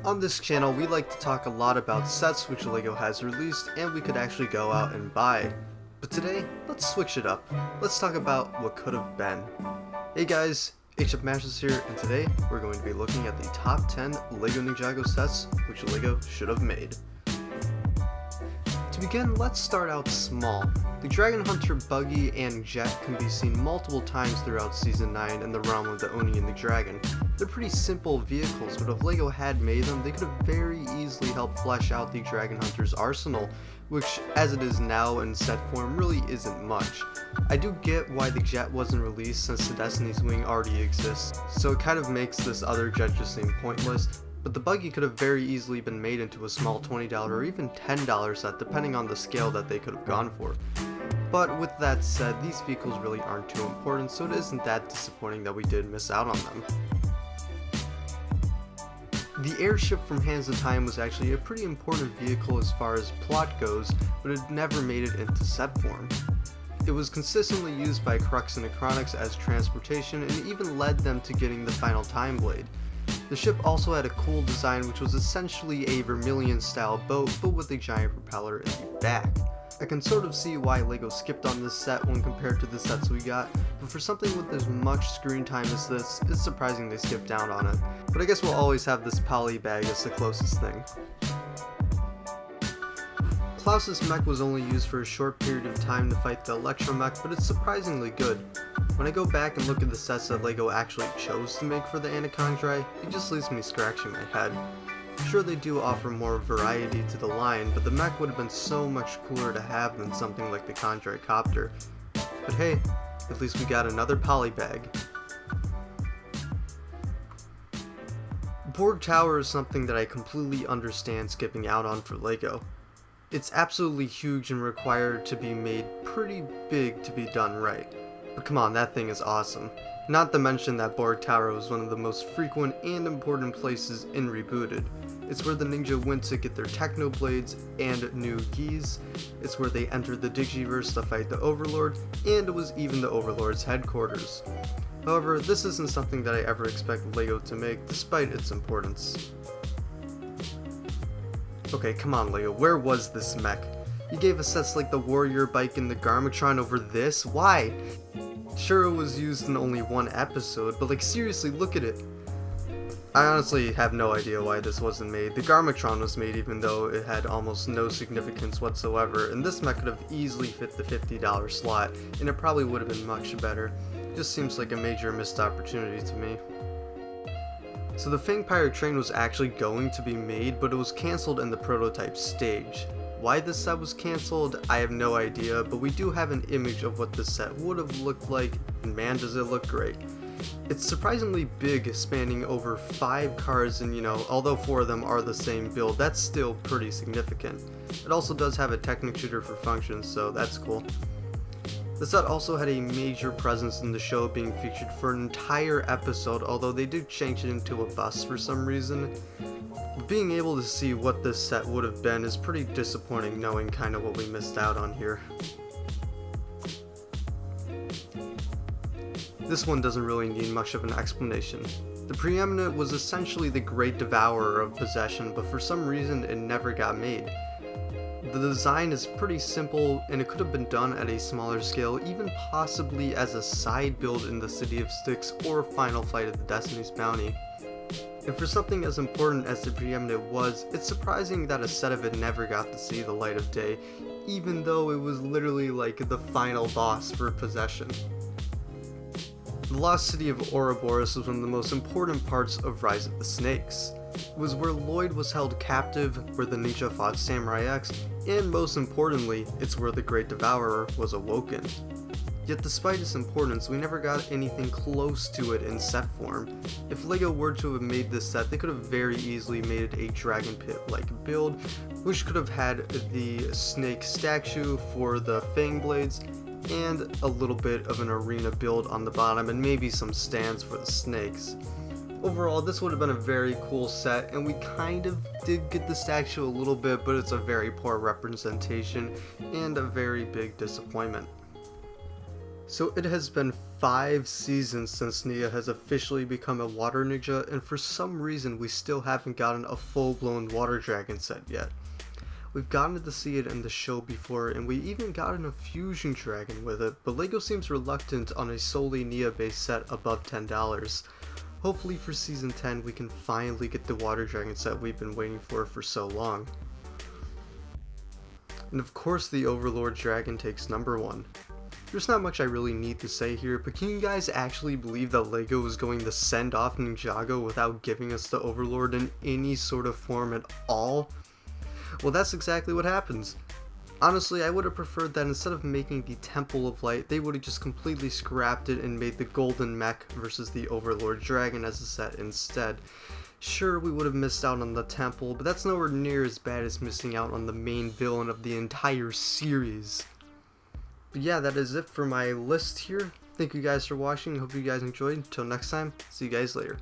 On this channel, we like to talk a lot about sets which LEGO has released and we could actually go out and buy. But today, let's switch it up. Let's talk about what could have been. Hey guys, Hfmasters here, and today we're going to be looking at the top 10 LEGO Ninjago sets which LEGO should have made. To begin, let's start out small. The Dragon Hunter Buggy and Jet can be seen multiple times throughout Season 9 in the realm of the Oni and the Dragon. They're pretty simple vehicles, but if LEGO had made them, they could have very easily helped flesh out the Dragon Hunter's arsenal, which, as it is now in set form, really isn't much. I do get why the Jet wasn't released since the Destiny's Wing already exists, so it kind of makes this other Jet just seem pointless. But the Buggy could have very easily been made into a small $20 or even $10 set depending on the scale that they could have gone for. But with that said, these vehicles really aren't too important, so it isn't that disappointing that we did miss out on them. The airship from Hands of Time was actually a pretty important vehicle as far as plot goes, but it never made it into set form. It was consistently used by Crux and Acronics as transportation and even led them to getting the final Time Blade. The ship also had a cool design which was essentially a Vermilion style boat but with a giant propeller in the back. I can sort of see why LEGO skipped on this set when compared to the sets we got, but for something with as much screen time as this, it's surprising they skipped down on it. But I guess we'll always have this poly bag as the closest thing. Klaus's mech was only used for a short period of time to fight the Electromech, but it's surprisingly good. When I go back and look at the sets that LEGO actually chose to make for the Anachondri, it just leaves me scratching my head. Sure, they do offer more variety to the line, but the mech would have been so much cooler to have than something like the Chondri Copter. But hey, at least we got another poly bag. Borg Tower is something that I completely understand skipping out on for LEGO. It's absolutely huge and required to be made pretty big to be done right. But come on, that thing is awesome. Not to mention that Borg Tower was one of the most frequent and important places in Rebooted. It's where the ninja went to get their Techno Blades and new Geese. It's where they entered the Digiverse to fight the Overlord, and it was even the Overlord's headquarters. However, this isn't something that I ever expect LEGO to make, despite its importance. Okay, come on LEGO, where was this mech? You gave us sets like the Warrior Bike and the Garmatron over this? Why? Sure, it was used in only one episode, but like seriously, look at it. I honestly have no idea why this wasn't made. The Garmatron was made even though it had almost no significance whatsoever, and this mech could have easily fit the $50 slot, and it probably would have been much better. It just seems like a major missed opportunity to me. So the Fang Pirate Train was actually going to be made, but it was cancelled in the prototype stage. Why this set was cancelled, I have no idea, but we do have an image of what this set would have looked like, and man does it look great. It's surprisingly big, spanning over 5 cars, and although 4 of them are the same build, that's still pretty significant. It also does have a Technic Shooter for functions, so that's cool. The set also had a major presence in the show, being featured for an entire episode, although they did change it into a bus for some reason. Being able to see what this set would have been is pretty disappointing, knowing kind of what we missed out on here. This one doesn't really need much of an explanation. The Preeminent was essentially the Great Devourer of Possession, but for some reason it never got made. The design is pretty simple, and it could have been done at a smaller scale, even possibly as a side build in the City of Styx or Final Fight of the Destiny's Bounty. And for something as important as the Preeminent was, it's surprising that a set of it never got to see the light of day, even though it was literally like the final boss for Possession. The lost city of Ouroboros was one of the most important parts of Rise of the Snakes. It was where Lloyd was held captive, where the ninja fought Samurai X, and most importantly, it's where the Great Devourer was awoken. Yet despite its importance, we never got anything close to it in set form. If LEGO were to have made this set, they could have very easily made it a Dragon Pit-like build, which could have had the snake statue for the Fang Blades, and a little bit of an arena build on the bottom, and maybe some stands for the snakes. Overall, this would have been a very cool set, and we kind of did get the statue a little bit, but it's a very poor representation, and a very big disappointment. So it has been 5 seasons since Nia has officially become a water ninja, and for some reason we still haven't gotten a full-blown water dragon set yet. We've gotten to see it in the show before, and we even gotten a fusion dragon with it, but LEGO seems reluctant on a solely Nia based set above $10. Hopefully for season 10 we can finally get the water dragon set we've been waiting for so long. And of course the Overlord dragon takes number 1. There's not much I really need to say here, but can you guys actually believe that LEGO is going to send off Ninjago without giving us the Overlord in any sort of form at all? Well, that's exactly what happens. Honestly, I would have preferred that instead of making the Temple of Light, they would have just completely scrapped it and made the Golden Mech versus the Overlord Dragon as a set instead. Sure, we would have missed out on the Temple, but that's nowhere near as bad as missing out on the main villain of the entire series. But yeah, that is it for my list here. Thank you guys for watching. Hope you guys enjoyed. Until next time, see you guys later.